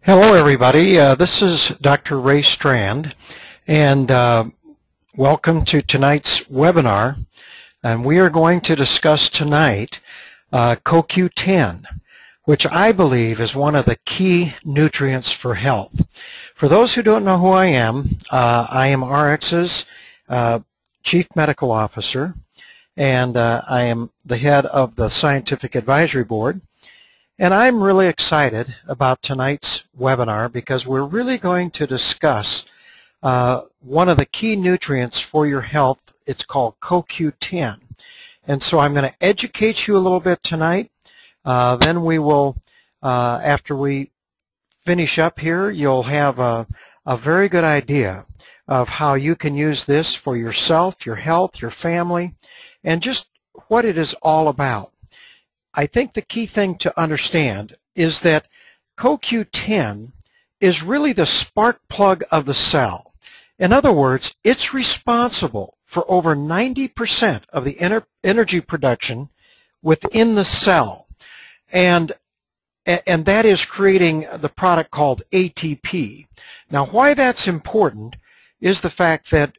Hello everybody, this is Dr. Ray Strand, and welcome to tonight's webinar. And we are going to discuss tonight CoQ10, which I believe is one of the key nutrients for health. For those who don't know who I am RX's Chief Medical Officer, and I am the head of the Scientific Advisory Board. And I'm really excited about tonight's webinar because we're really going to discuss one of the key nutrients for your health. It's called CoQ10. And so I'm going to educate you a little bit tonight. Then we will, after we finish up here, you'll have a very good idea of how you can use this for yourself, your health, your family, and just what it is all about. I think the key thing to understand is that CoQ10 is really the spark plug of the cell. In other words, it's responsible for over 90% of the energy production within the cell. And that is creating the product called ATP. Now, why that's important is the fact that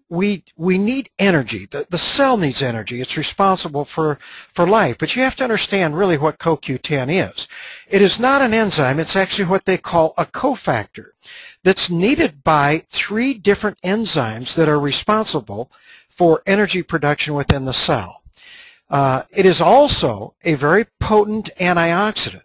we need energy. The cell needs energy. It's responsible for life. But you have to understand really what CoQ10 is. It is not an enzyme. It's actually what they call a cofactor that's needed by 3 different enzymes that are responsible for energy production within the cell. It is also a very potent antioxidant.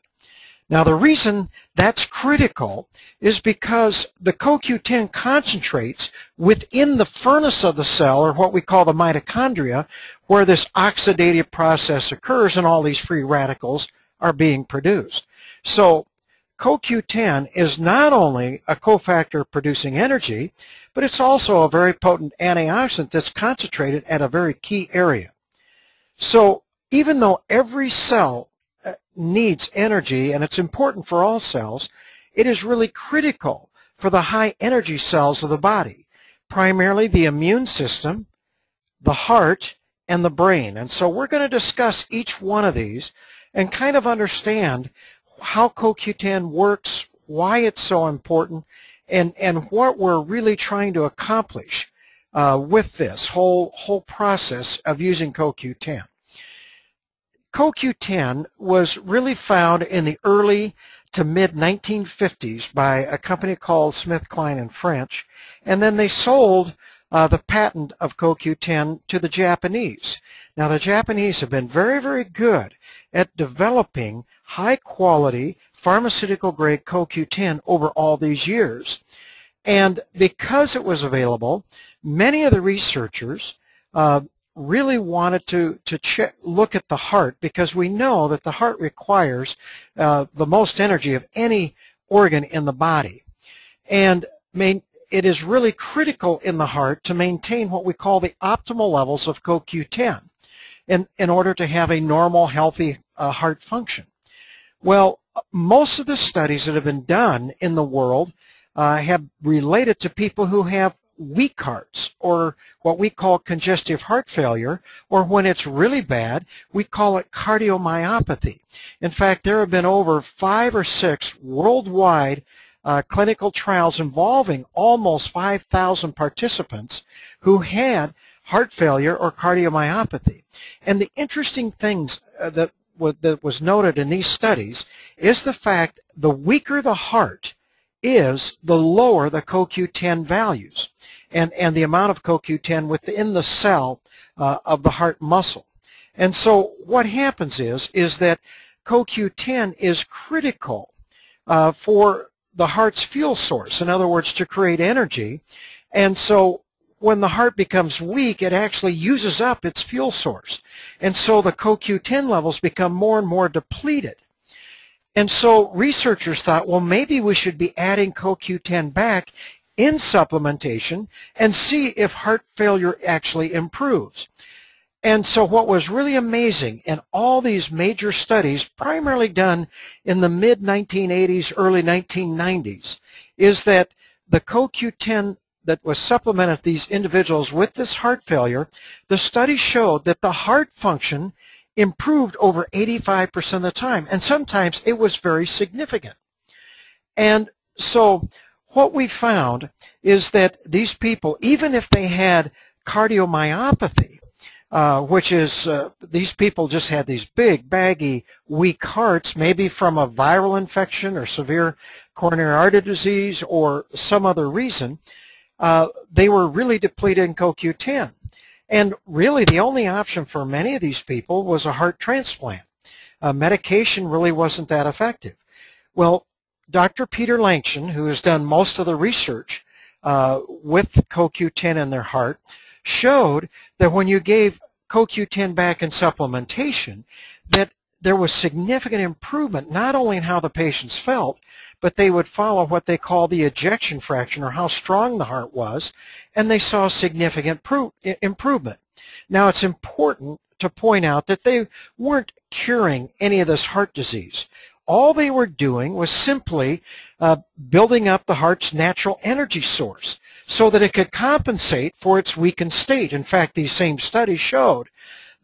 Now, the reason that's critical is because the CoQ10 concentrates within the furnace of the cell, or what we call the mitochondria, where this oxidative process occurs and all these free radicals are being produced. So CoQ10 is not only a cofactor producing energy, but it's also a very potent antioxidant that's concentrated at a very key area. So even though every cell needs energy, and it's important for all cells, it is really critical for the high energy cells of the body, primarily the immune system, the heart, and the brain. And so we're going to discuss each one of these and kind of understand how CoQ10 works, why it's so important, and what we're really trying to accomplish with this whole process of using CoQ10. CoQ10 was really found in the early to mid-1950s by a company called SmithKline and French, and then they sold the patent of CoQ10 to the Japanese. Now, the Japanese have been very, very good at developing high-quality pharmaceutical-grade CoQ10 over all these years. And because it was available, many of the researchers really wanted to look at the heart, because we know that the heart requires the most energy of any organ in the body. And it is really critical in the heart to maintain what we call the optimal levels of CoQ10 in order to have a normal, healthy heart function. Well, most of the studies that have been done in the world have related to people who have weak hearts, or what we call congestive heart failure, or when it's really bad, we call it cardiomyopathy. In fact, there have been over 5 or 6 worldwide clinical trials involving almost 5,000 participants who had heart failure or cardiomyopathy. And the interesting things that was noted in these studies is the fact the weaker the heart is, the lower the CoQ10 values and the amount of CoQ10 within the cell of the heart muscle. And so what happens is that CoQ10 is critical for the heart's fuel source, in other words, to create energy. And so when the heart becomes weak, it actually uses up its fuel source. And so the CoQ10 levels become more and more depleted. And so researchers thought, well, maybe we should be adding CoQ10 back in supplementation and see if heart failure actually improves. And so what was really amazing in all these major studies, primarily done in the mid-1980s, early 1990s, is that the CoQ10 that was supplemented these individuals with this heart failure, the study showed that the heart function improved over 85% of the time, and sometimes it was very significant. And so what we found is that these people, even if they had cardiomyopathy, which is these people just had these big, baggy, weak hearts, maybe from a viral infection or severe coronary artery disease or some other reason, they were really depleted in CoQ10. And really the only option for many of these people was a heart transplant. Medication really wasn't that effective. Well, Dr. Peter Langston, who has done most of the research with CoQ10 in their heart, showed that when you gave CoQ10 back in supplementation, that there was significant improvement not only in how the patients felt, but they would follow what they call the ejection fraction, or how strong the heart was, and they saw significant improvement. Now, it's important to point out that they weren't curing any of this heart disease. All they were doing was simply building up the heart's natural energy source so that it could compensate for its weakened state. In fact, these same studies showed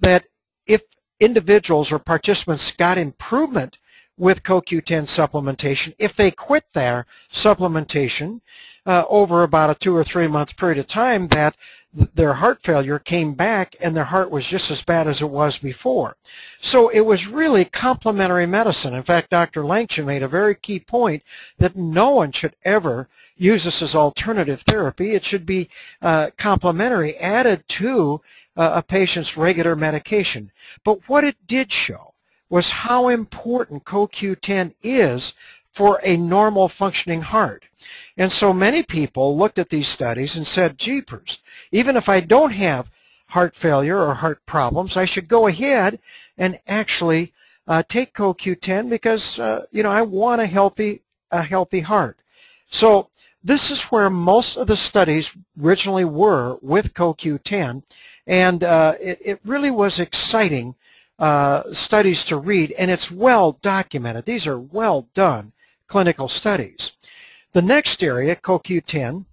that if individuals or participants got improvement with CoQ10 supplementation, if they quit their supplementation over about a 2 or 3 month period of time, that their heart failure came back and their heart was just as bad as it was before. So it was really complementary medicine. In fact, Dr. Langston made a very key point that no one should ever use this as alternative therapy. It should be complementary, added to a patient's regular medication. But what it did show was how important CoQ10 is for a normal functioning heart. And so many people looked at these studies and said, jeepers, even if I don't have heart failure or heart problems, I should go ahead and actually take CoQ10 because I want a healthy heart. So this is where most of the studies originally were with CoQ10, and it really was exciting studies to read, and it's well documented. These are well done clinical studies. The next area CoQ10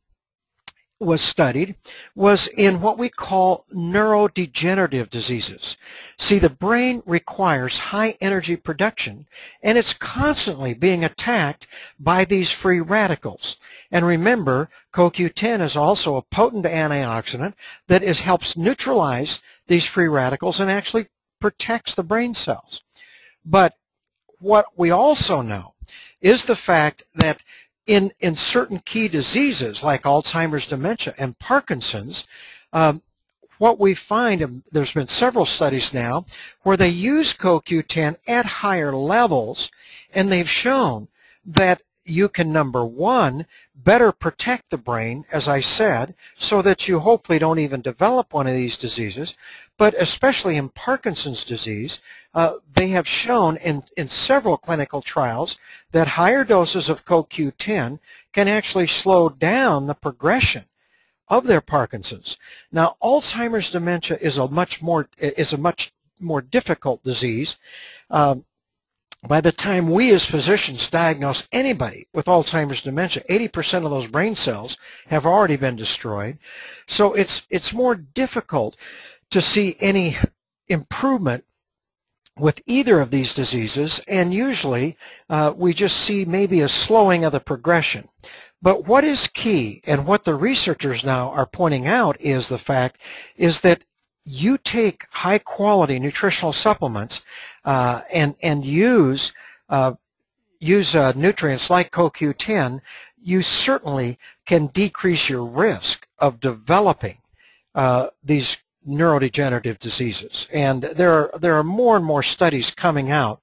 was studied was in what we call neurodegenerative diseases. See, the brain requires high energy production, and it's constantly being attacked by these free radicals. And remember, CoQ10 is also a potent antioxidant that helps neutralize these free radicals and actually protects the brain cells. But what we also know is the fact that in certain key diseases like Alzheimer's, dementia, and Parkinson's, what we find, and there's been several studies now, where they use CoQ10 at higher levels, and they've shown that you can, number one, better protect the brain, as I said, so that you hopefully don't even develop one of these diseases. But especially in Parkinson's disease, they have shown in several clinical trials that higher doses of CoQ10 can actually slow down the progression of their Parkinson's. Now, Alzheimer's dementia is a much more difficult disease. By the time we as physicians diagnose anybody with Alzheimer's dementia, 80% of those brain cells have already been destroyed. So it's more difficult to see any improvement with either of these diseases, and usually we just see maybe a slowing of the progression. But what is key, and what the researchers now are pointing out, is the fact is that you take high-quality nutritional supplements and use nutrients like CoQ10, you certainly can decrease your risk of developing these neurodegenerative diseases. And there are more and more studies coming out,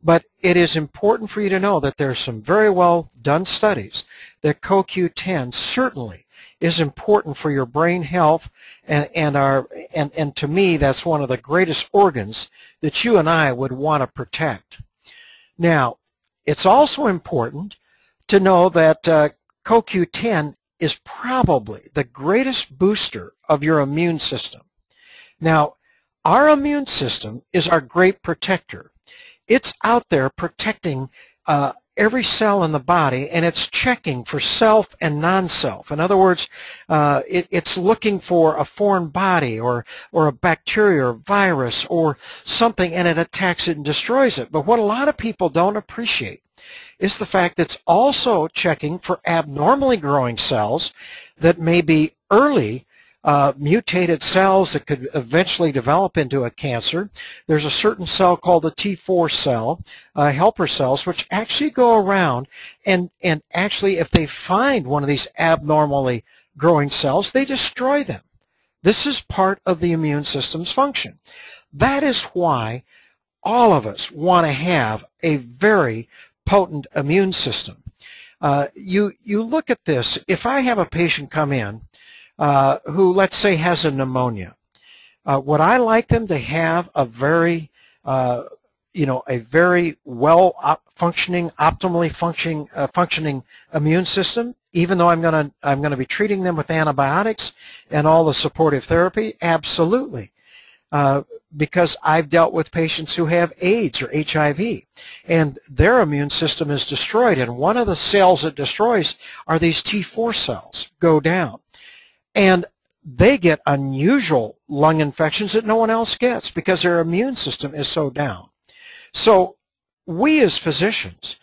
but it is important for you to know that there are some very well done studies that CoQ10 certainly is important for your brain health, and to me that's one of the greatest organs that you and I would want to protect. Now, it's also important to know that CoQ10 is probably the greatest booster of your immune system. Now, our immune system is our great protector. It's out there protecting every cell in the body, and it's checking for self and non-self. In other words, it's looking for a foreign body or a bacteria or virus or something, and it attacks it and destroys it. But what a lot of people don't appreciate is the fact that it's also checking for abnormally growing cells that may be early mutated cells that could eventually develop into a cancer. There's a certain cell called the T4 cell, helper cells, which actually go around and actually if they find one of these abnormally growing cells, they destroy them. This is part of the immune system's function. That is why all of us want to have a very potent immune system. You look at this. If I have a patient come in who, let's say, has a pneumonia, would I like them to have a very, a very well functioning, optimally functioning immune system, even though I'm going to be treating them with antibiotics and all the supportive therapy? Absolutely. Because I've dealt with patients who have AIDS or HIV, and their immune system is destroyed, and one of the cells it destroys are these T4 cells, go down. And they get unusual lung infections that no one else gets because their immune system is so down. So we as physicians,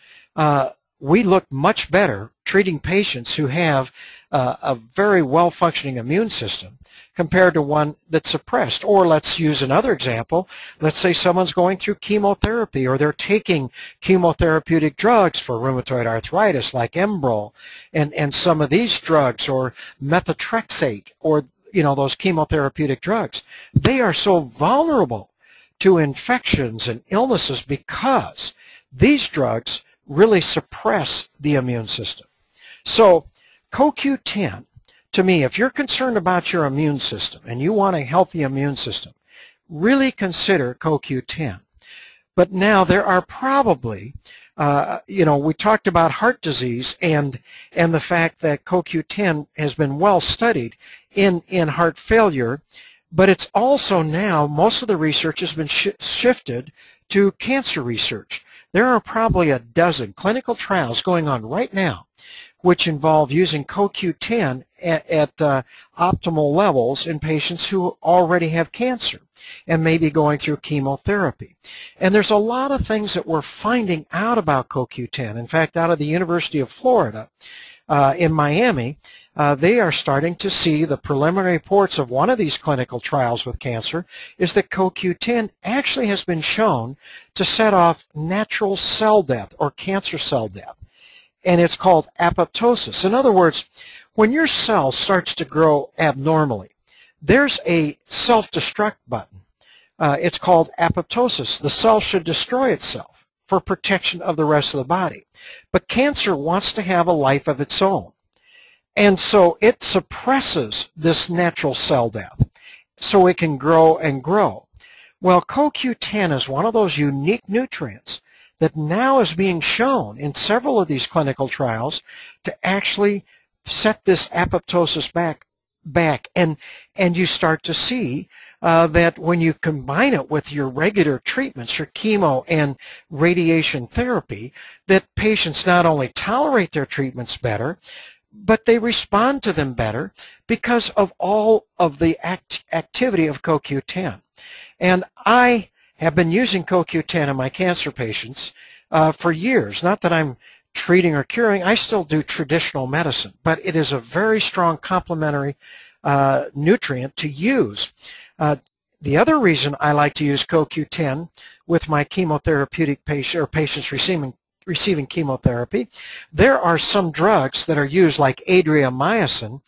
we look much better treating patients who have a very well-functioning immune system compared to one that's suppressed. Or let's use another example. Let's say someone's going through chemotherapy, or they're taking chemotherapeutic drugs for rheumatoid arthritis like Enbrel and some of these drugs, or methotrexate, or those chemotherapeutic drugs. They are so vulnerable to infections and illnesses because these drugs really suppress the immune system. So CoQ10, to me, if you're concerned about your immune system and you want a healthy immune system, really consider CoQ10. But now there are probably, we talked about heart disease and the fact that CoQ10 has been well studied in heart failure, but it's also now, most of the research has been shifted to cancer research. There are probably a dozen clinical trials going on right now which involve using CoQ10 at optimal levels in patients who already have cancer and may be going through chemotherapy. And there's a lot of things that we're finding out about CoQ10. In fact, out of the University of Florida in Miami, they are starting to see the preliminary reports of one of these clinical trials with cancer is that CoQ10 actually has been shown to set off natural cell death or cancer cell death. And it's called apoptosis. In other words, when your cell starts to grow abnormally, there's a self-destruct button. It's called apoptosis. The cell should destroy itself for protection of the rest of the body. But cancer wants to have a life of its own. And so it suppresses this natural cell death so it can grow and grow. Well, CoQ10 is one of those unique nutrients that now is being shown in several of these clinical trials to actually set this apoptosis back. And you start to see that when you combine it with your regular treatments, your chemo and radiation therapy, that patients not only tolerate their treatments better, but they respond to them better because of all of the activity of CoQ10. And I have been using CoQ10 in my cancer patients for years. Not that I'm treating or curing. I still do traditional medicine, but it is a very strong complementary nutrient to use. The other reason I like to use CoQ10 with my chemotherapeutic patient or patients receiving chemotherapy, there are some drugs that are used like adriamycin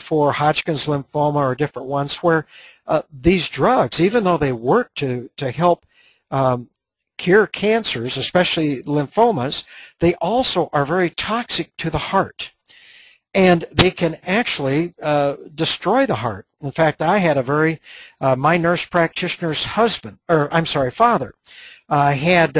for Hodgkin's lymphoma or different ones where these drugs, even though they work to help cure cancers, especially lymphomas, they also are very toxic to the heart. And they can actually destroy the heart. In fact, I had my nurse practitioner's father had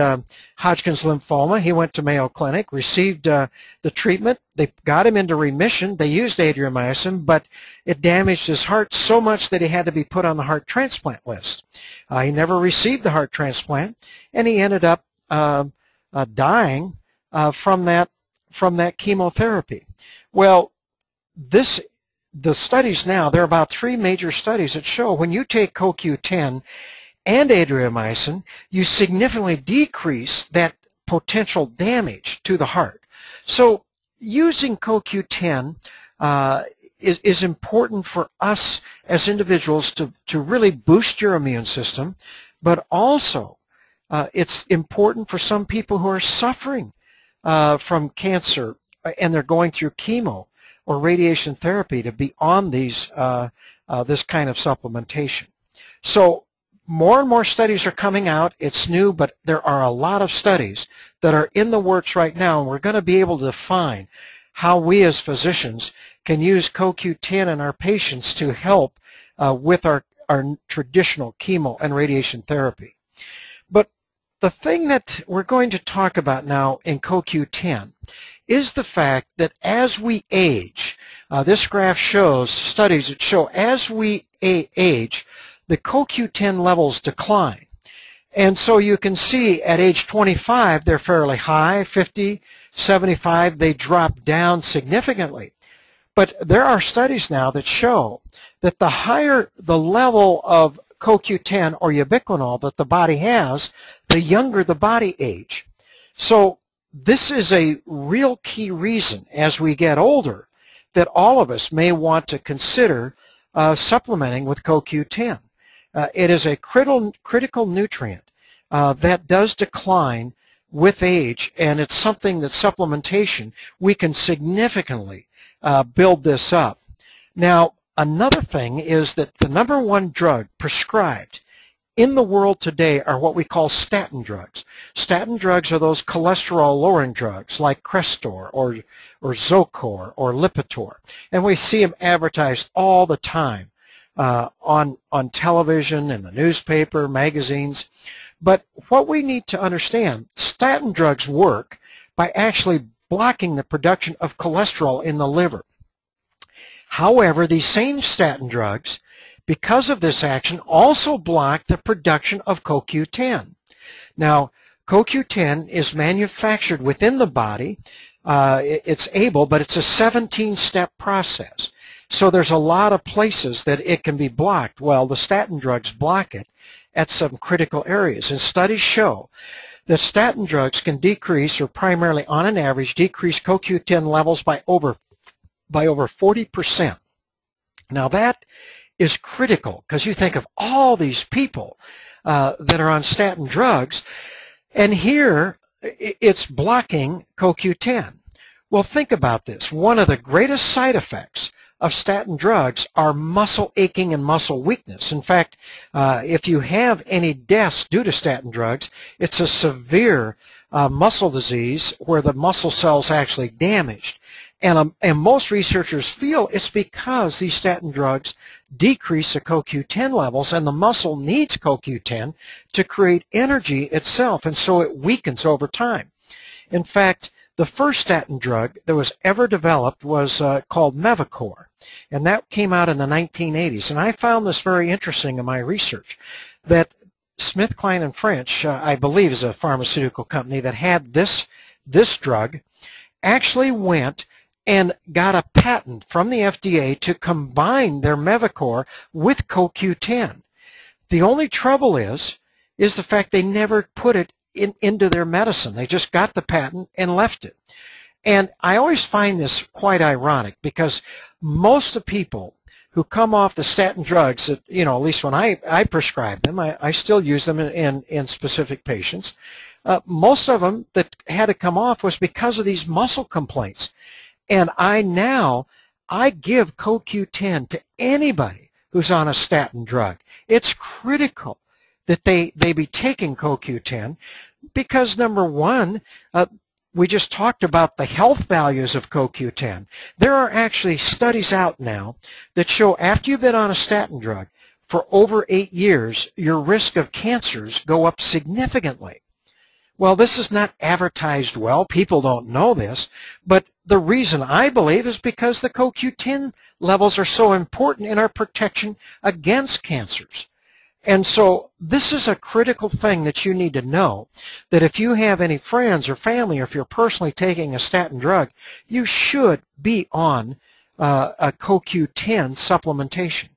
Hodgkin's lymphoma. He went to Mayo Clinic, received the treatment. They got him into remission. They used adriamycin, but it damaged his heart so much that he had to be put on the heart transplant list. He never received the heart transplant, and he ended up dying from that chemotherapy. Well, the studies now, there are about 3 major studies that show when you take CoQ10 and adriamycin, you significantly decrease that potential damage to the heart. So using CoQ10 is important for us as individuals to really boost your immune system, but also it's important for some people who are suffering from cancer and they're going through chemo or radiation therapy to be on these this kind of supplementation. So more and more studies are coming out. It's new, but there are a lot of studies that are in the works right now, and we're going to be able to define how we as physicians can use CoQ10 in our patients to help with our traditional chemo and radiation therapy. But the thing that we're going to talk about now in CoQ10 is the fact that as we age, this graph shows studies that show as we age, the CoQ10 levels decline. And so you can see at age 25, they're fairly high, 50, 75, they drop down significantly. But there are studies now that show that the higher the level of CoQ10 or ubiquinol that the body has, the younger the body age. So this is a real key reason as we get older that all of us may want to consider supplementing with CoQ10. It is a critical nutrient that does decline with age, and it's something that supplementation, we can significantly build this up. Now, another thing is that the #1 drug prescribed in the world today are what we call statin drugs. Statin drugs are those cholesterol-lowering drugs like Crestor or Zocor or Lipitor, and we see them advertised all the time on television, in the newspaper, magazines. But what we need to understand, statin drugs work by actually blocking the production of cholesterol in the liver. However, these same statin drugs, because of this action, also block the production of CoQ10. Now, CoQ10 is manufactured within the body. It's able, but it's a 17-step process. So there's a lot of places that it can be blocked. Well, the statin drugs block it at some critical areas. And studies show that statin drugs can decrease, or primarily on an average, decrease CoQ10 levels by over 40%. Now that is critical because you think of all these people that are on statin drugs, and here it's blocking CoQ10. Well, think about this. One of the greatest side effects of statin drugs are muscle aching and muscle weakness. In fact, if you have any deaths due to statin drugs, it's a severe muscle disease where the muscle cells actually damaged. And most researchers feel it's because these statin drugs decrease the CoQ10 levels, and the muscle needs CoQ10 to create energy itself, and so it weakens over time. In fact, the first statin drug that was ever developed was called Mevacor, and that came out in the 1980s. And I found this very interesting in my research, that SmithKline and French, I believe is a pharmaceutical company that had this drug, actually went and got a patent from the FDA to combine their Mevacor with CoQ10. The only trouble is the fact they never put it into their medicine. They just got the patent and left it. And I always find this quite ironic because most of the people who come off the statin drugs, that, you know, at least when I prescribe them, I still use them in specific patients. Most of them that had to come off was because of these muscle complaints. And I give CoQ10 to anybody who's on a statin drug. It's critical that they be taking CoQ10 because, #1, we just talked about the health values of CoQ10. There are actually studies out now that show after you've been on a statin drug for over 8 years, your risk of cancers go up significantly. Well, this is not advertised well. People don't know this. But the reason I believe is because the CoQ10 levels are so important in our protection against cancers. And so this is a critical thing that you need to know, that if you have any friends or family, or if you're personally taking a statin drug, you should be on a CoQ10 supplementation.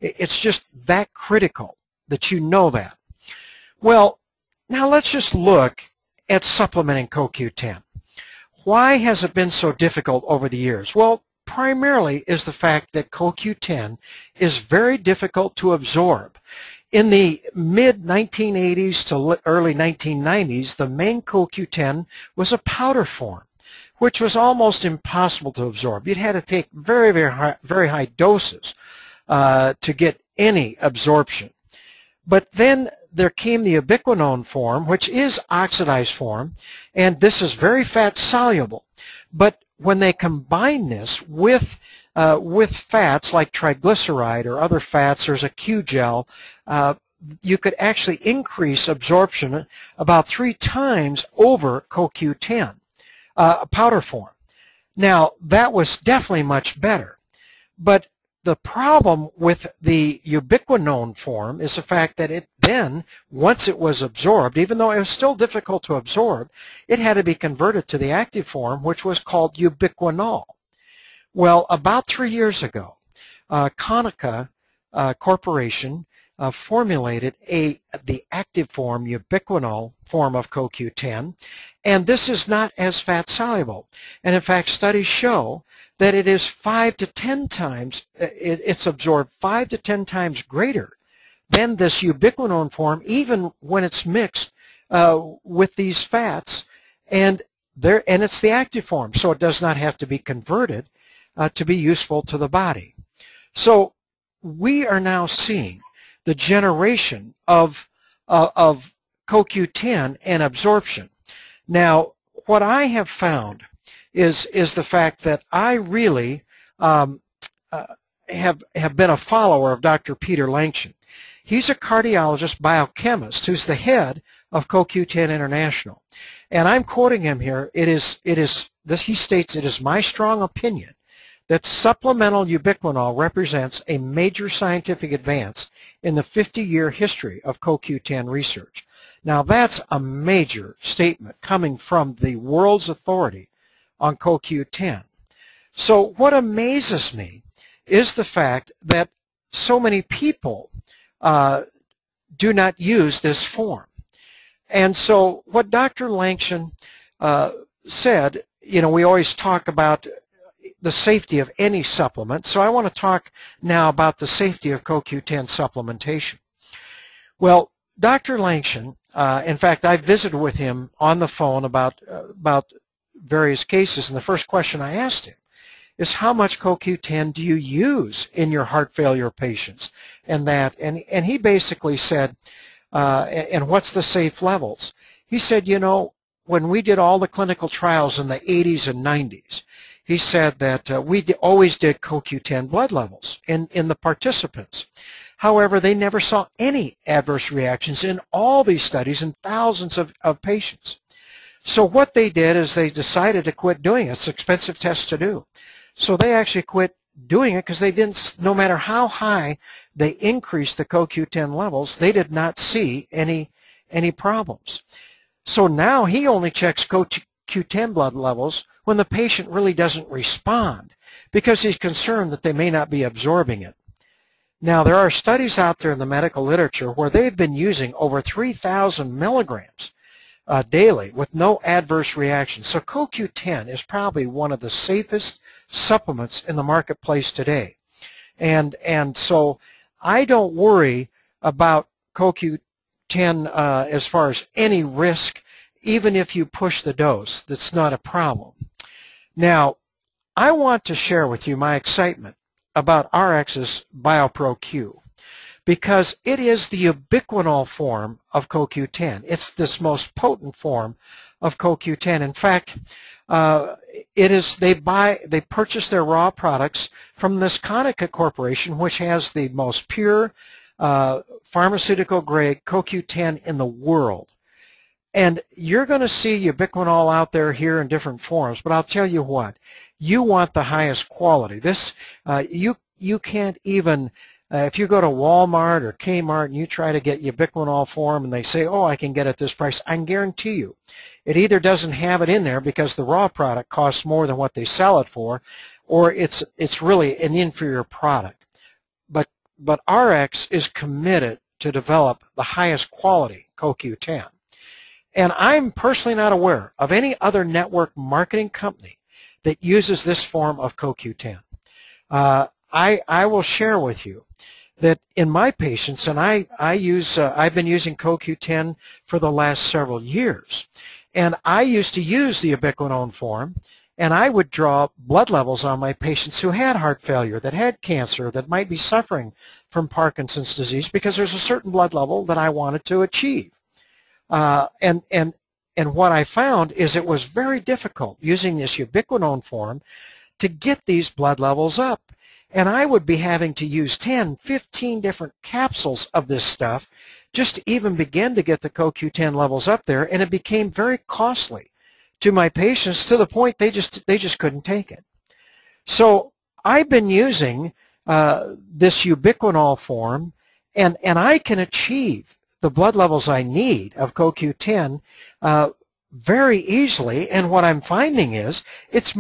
It's just that critical that you know that. Well, now let's just look at supplementing CoQ10. Why has it been so difficult over the years? Well, primarily is the fact that CoQ10 is very difficult to absorb. In the mid-1980s to early 1990s, the main CoQ10 was a powder form, which was almost impossible to absorb. You'd had to take very high doses to get any absorption. But then there came the ubiquinone form, which is oxidized form, and this is very fat soluble. But when they combine this with fats like triglyceride or other fats, there's a Q gel, you could actually increase absorption about 3 times over CoQ10, powder form. Now, that was definitely much better. But the problem with the ubiquinone form is the fact that it then, once it was absorbed, even though it was still difficult to absorb, it had to be converted to the active form, which was called ubiquinol. Well, about 3 years ago, Konica Corporation formulated the active form, ubiquinol form of CoQ10, and this is not as fat soluble. And in fact, studies show that it is 5 to 10 times, it's absorbed 5 to 10 times greater than this ubiquinone form, even when it's mixed with these fats, and it's the active form, so it does not have to be converted to be useful to the body. So we are now seeing the generation of CoQ10 and absorption. Now, what I have found is the fact that I really have been a follower of Dr. Peter Langston. He's a cardiologist, biochemist, who's the head of CoQ10 International. And I'm quoting him here. He states, "It is my strong opinion that supplemental ubiquinol represents a major scientific advance in the 50-year history of CoQ10 research." Now, that's a major statement coming from the world's authority on CoQ10. So what amazes me is the fact that so many people do not use this form. And so what Dr. Langston said, we always talk about the safety of any supplement, so I want to talk now about the safety of CoQ10 supplementation. Well, Dr. Langston, in fact, I visited with him on the phone about various cases, and the first question I asked him is, how much CoQ10 do you use in your heart failure patients? And he basically said, and what's the safe levels? He said, when we did all the clinical trials in the 80s and 90s, he said that we always did CoQ10 blood levels in the participants. However, they never saw any adverse reactions in all these studies in thousands of patients. So what they did is they decided to quit doing it. It's an expensive test to do. So they actually quit doing it because they didn't, no matter how high they increased the CoQ10 levels, they did not see any problems. So now he only checks CoQ10 blood levels when the patient really doesn't respond because he's concerned that they may not be absorbing it. Now, there are studies out there in the medical literature where they've been using over 3,000 milligrams daily with no adverse reactions. So CoQ10 is probably one of the safest supplements in the marketplace today. And so I don't worry about CoQ10 as far as any risk. Even if you push the dose, that's not a problem. Now, I want to share with you my excitement about RX's BioPro-Q because it is the ubiquinol form of CoQ10. It's this most potent form of CoQ10. In fact, they purchase their raw products from this Konica Corporation, which has the most pure pharmaceutical grade CoQ10 in the world. And you're going to see ubiquinol out there here in different forms, but I'll tell you what, you want the highest quality. This, you can't even, if you go to Walmart or Kmart and you try to get ubiquinol form and they say, oh, I can get it at this price, I can guarantee you it either doesn't have it in there because the raw product costs more than what they sell it for, or it's really an inferior product. But RX is committed to develop the highest quality CoQ10. And I'm personally not aware of any other network marketing company that uses this form of CoQ10. I will share with you that in my patients, and I've been using CoQ10 for the last several years, and I used to use the ubiquinone form, and I would draw blood levels on my patients who had heart failure, that had cancer, that might be suffering from Parkinson's disease, because there's a certain blood level that I wanted to achieve. And what I found is it was very difficult using this ubiquinone form to get these blood levels up. And I would be having to use 10, 15 different capsules of this stuff just to even begin to get the CoQ10 levels up there, and it became very costly to my patients to the point they just couldn't take it. So I've been using this ubiquinol form, and I can achieve the blood levels I need of CoQ10 very easily, and what I'm finding is it's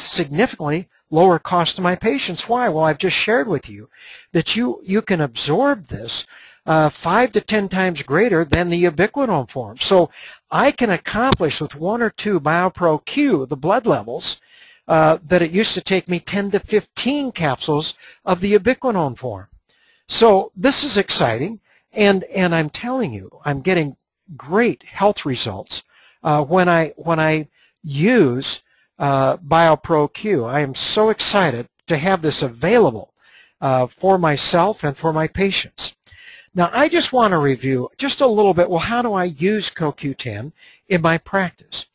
significantly lower cost to my patients. Why? Well, I've just shared with you that you can absorb this 5 to 10 times greater than the ubiquinone form. So I can accomplish with 1 or 2 BioPro-Q the blood levels that it used to take me 10 to 15 capsules of the ubiquinone form. So this is exciting, and I'm telling you, I'm getting great health results when I use BioPro-Q. I am so excited to have this available for myself and for my patients. Now, I just want to review just a little bit, well, how do I use CoQ10 in my practice?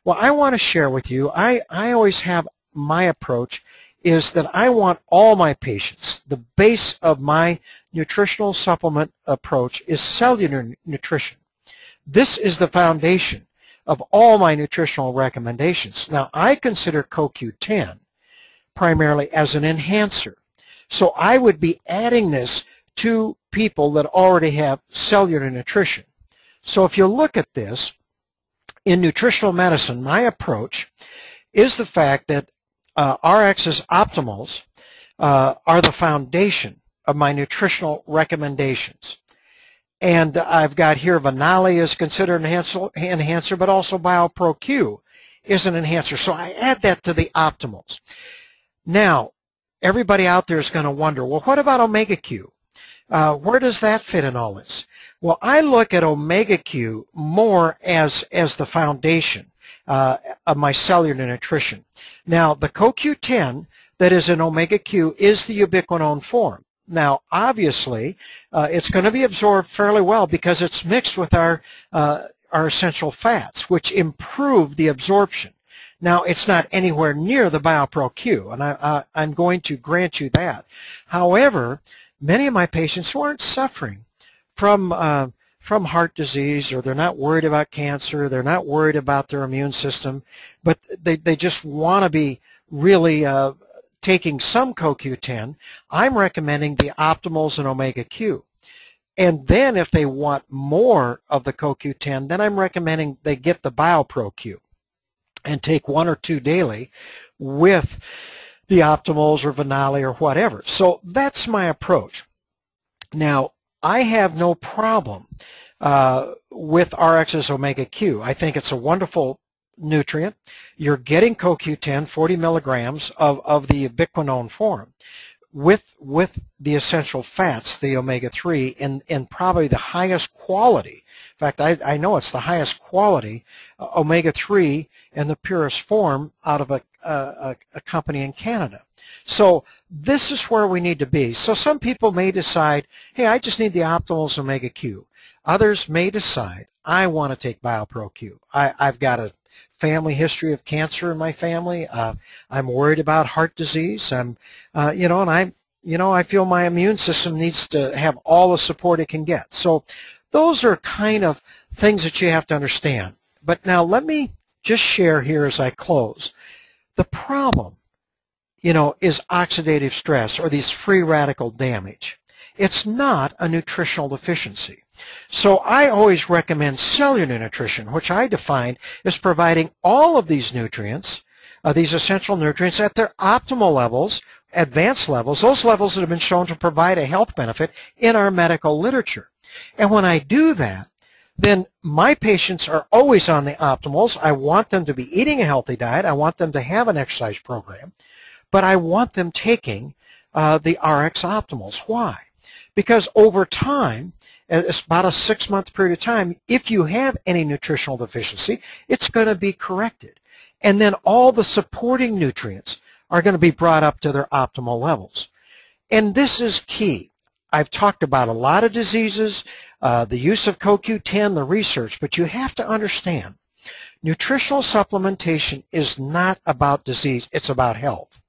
Well, I want to share with you, I always have my approach is that I want all my patients, the base of my nutritional supplement approach is cellular nutrition. This is the foundation of all my nutritional recommendations. Now, I consider CoQ10 primarily as an enhancer. So I would be adding this to people that already have cellular nutrition. So if you look at this, in nutritional medicine, my approach is the fact that RX's optimals are the foundation of my nutritional recommendations. And I've got here Vanali is considered an enhancer, but also BioPro-Q is an enhancer. So I add that to the optimals. Now, everybody out there is going to wonder, well, what about Omega-Q? Where does that fit in all this? Well, I look at Omega-Q more as the foundation of my cellular nutrition. Now, the CoQ10 that is in Omega-Q is the ubiquinone form. Now, obviously, it's going to be absorbed fairly well because it's mixed with our essential fats, which improve the absorption. Now, it's not anywhere near the BioPro-Q, and I'm going to grant you that. However, many of my patients who aren't suffering from heart disease, or they're not worried about cancer, they're not worried about their immune system, but they just want to be really taking some CoQ10, I'm recommending the optimals and Omega-Q. And then if they want more of the CoQ10, then I'm recommending they get the BioPro-Q and take 1 or 2 daily with the optimals or Vanali or whatever. So that's my approach. Now, I have no problem with RX's Omega-Q. I think it's a wonderful nutrient. You're getting CoQ10, 40 milligrams of the ubiquinone form with the essential fats, the omega-3, in probably the highest quality. In fact, I know it's the highest quality omega-3 in the purest form out of a company in Canada. So this is where we need to be. So some people may decide, hey, I just need the optimals Omega-Q. Others may decide, I want to take BioPro-Q. I've got a family history of cancer in my family. I'm worried about heart disease. I feel my immune system needs to have all the support it can get. So those are kind of things that you have to understand. But now let me just share here as I close. The problem, is oxidative stress or these free radical damage. It's not a nutritional deficiency. So I always recommend cellular nutrition, which I define as providing all of these nutrients, these essential nutrients at their optimal levels, advanced levels, those levels that have been shown to provide a health benefit in our medical literature. And when I do that, then my patients are always on the optimals. I want them to be eating a healthy diet. I want them to have an exercise program, but I want them taking the RX optimals. Why? Because over time, it's about a 6-month period of time, if you have any nutritional deficiency, it's going to be corrected. And then all the supporting nutrients are going to be brought up to their optimal levels. And this is key. I've talked about a lot of diseases, the use of CoQ10, the research, but you have to understand, nutritional supplementation is not about disease, it's about health.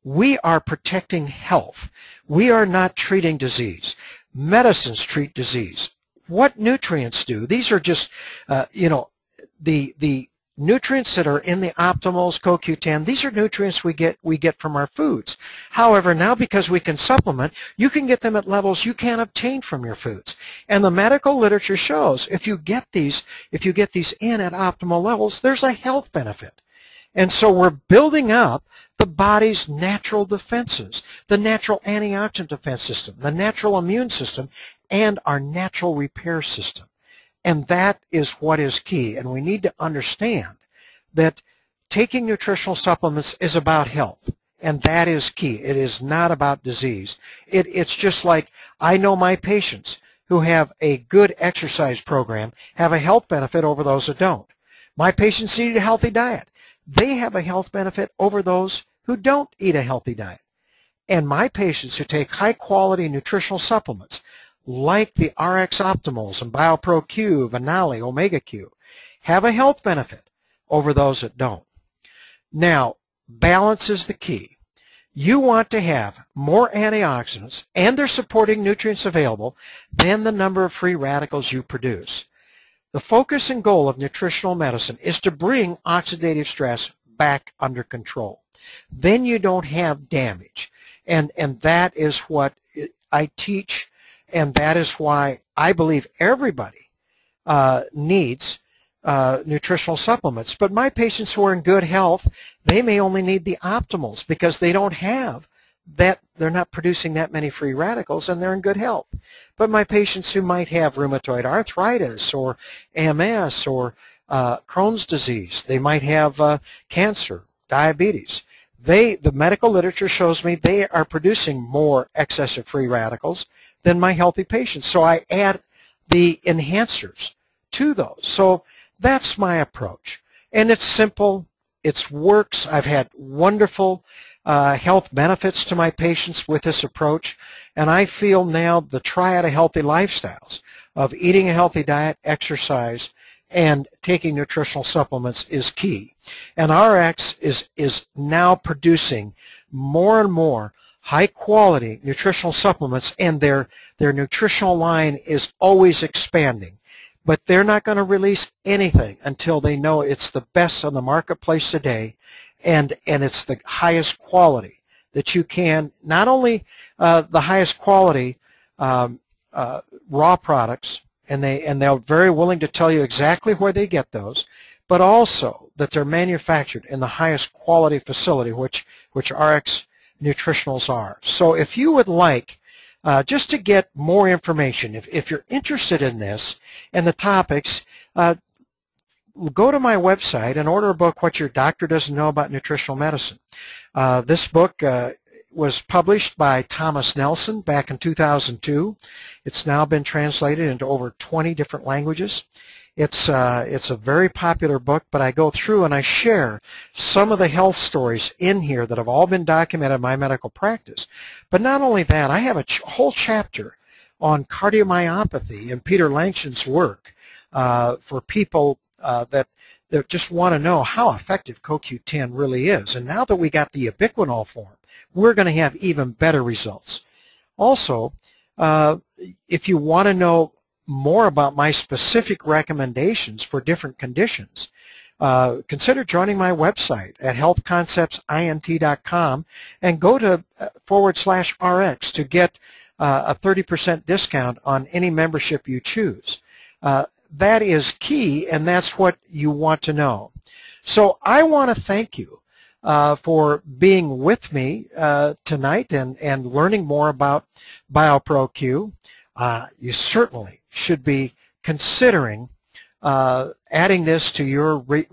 We are protecting health. We are not treating disease. Medicines treat disease. What nutrients do? These are just, the nutrients that are in the optimals, CoQ10, these are nutrients we get from our foods. However, now because we can supplement, you can get them at levels you can't obtain from your foods. And the medical literature shows if you get these in at optimal levels, there's a health benefit. And so we're building up the body's natural defenses, the natural antioxidant defense system, the natural immune system, and our natural repair system. And that is what is key. And we need to understand that taking nutritional supplements is about health. And that is key. It is not about disease. It's just like I know my patients who have a good exercise program have a health benefit over those that don't. My patients eat a healthy diet. They have a health benefit over those who don't eat a healthy diet. And my patients who take high-quality nutritional supplements like the RX Optimals and BioPro Q, Vanali, Omega Q, have a health benefit over those that don't. Now, balance is the key. You want to have more antioxidants and their supporting nutrients available than the number of free radicals you produce. The focus and goal of nutritional medicine is to bring oxidative stress back under control. Then you don't have damage. And that is what I teach, and that is why I believe everybody needs nutritional supplements. But my patients who are in good health, they may only need the optimals because they don't have that, they're not producing that many free radicals, and they're in good health. But my patients who might have rheumatoid arthritis or MS or Crohn's disease, they might have cancer, diabetes. The medical literature shows me they are producing more excessive free radicals than my healthy patients. So I add the enhancers to those. So that's my approach. And it's simple. It works. I've had wonderful health benefits to my patients with this approach. And I feel now the triad of healthy lifestyles of eating a healthy diet, exercise, and taking nutritional supplements is key. And RX is now producing more and more high-quality nutritional supplements, and their nutritional line is always expanding. But they're not going to release anything until they know it's the best on the marketplace today, and it's the highest quality that you can, not only the highest quality raw products, and they're very willing to tell you exactly where they get those, but also that they're manufactured in the highest quality facility, which RX Nutritionals are. So if you would like just to get more information, if you're interested in this and the topics, go to my website and order a book, What Your Doctor Doesn't Know About Nutritional Medicine. This book was published by Thomas Nelson back in 2002. It's now been translated into over 20 different languages. It's a very popular book, but I go through and I share some of the health stories in here that have all been documented in my medical practice. But not only that, I have a whole chapter on cardiomyopathy and Peter Langston's work for people that just want to know how effective CoQ10 really is. And now that we got the ubiquinol form, we're going to have even better results. Also, if you want to know more about my specific recommendations for different conditions, consider joining my website at healthconceptsint.com and go to /RX to get a 30% discount on any membership you choose. That is key, and that's what you want to know. So I want to thank you for being with me tonight and learning more about BioPro Q. You certainly should be considering adding this to your regime